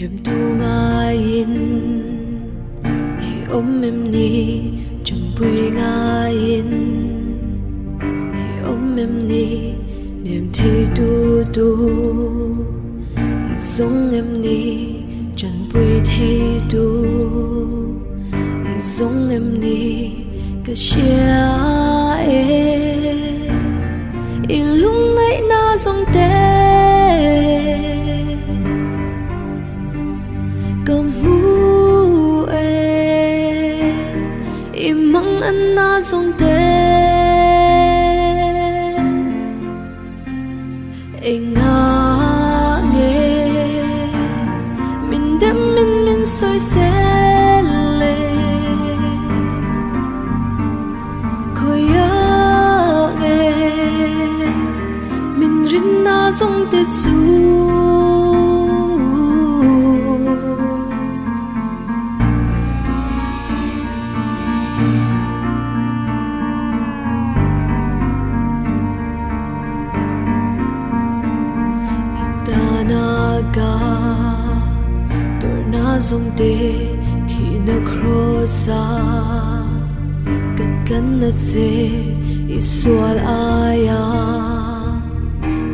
niềm tu ngayin hi em ni chun pui ngayin hi em ni niềm thi tu tu hi giống em ni chun pui thi tu hi giống em ni cái xia e lung ngay na giống te mang anh na giống te anh na nghe mình đêm mình soi xe lệ khơi nghe mình rin na giống te su giống te thì nó crossa cất lăn na se isual aya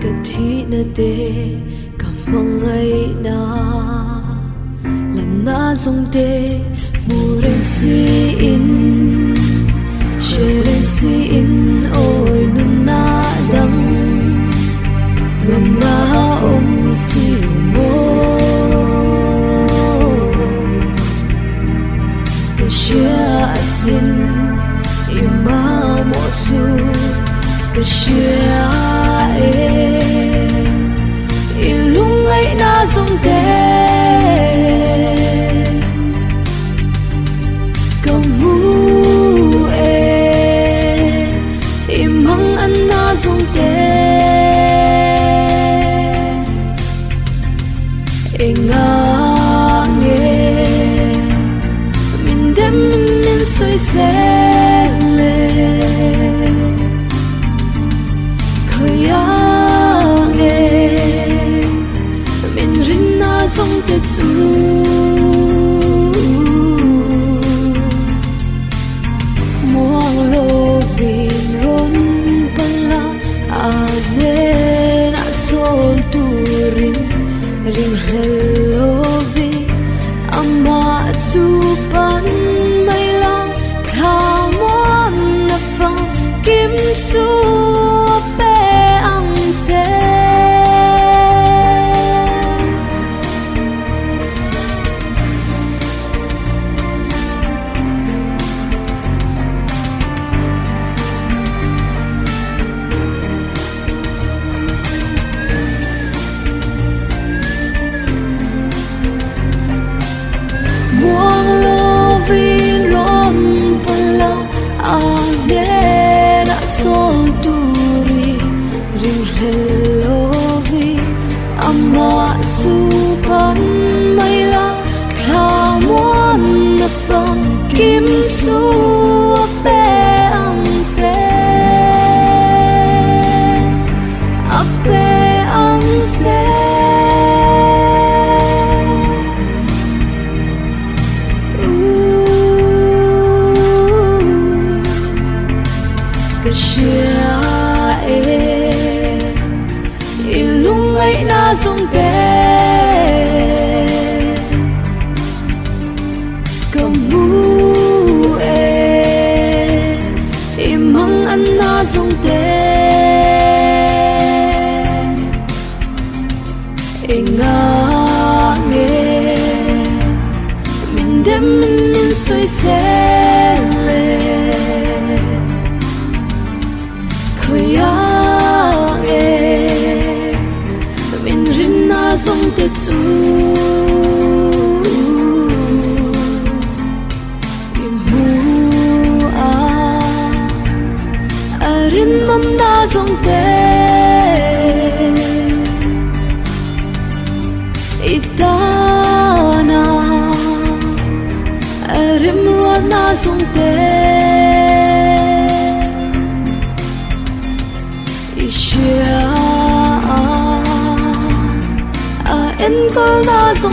cất thi na te kamangai na lan na giống te muren si in sheren si in oi nun na dang lam na si mo xin ima mo su cái chia ilung ngay na giống te câu mu imang an na giống te nga nghe mình đêm soi xe lệ khơi nghe mình rin na giống te su muang lo vin ron pala ane na son tu ring hello vi ama su pan kim su pe ang se buông lo vin ron pala ane sol turi ring hello vi ama supan mai la khamon na phong kim su pe ang se ape ang se ilung ngay na giống te câu mu imang an na giống te nga nghe mình đêm mình soi xe lệ khơi nghe mình rin na giống te su imu rin nam na giống te itana rim ro na giống te ishia 因果那種這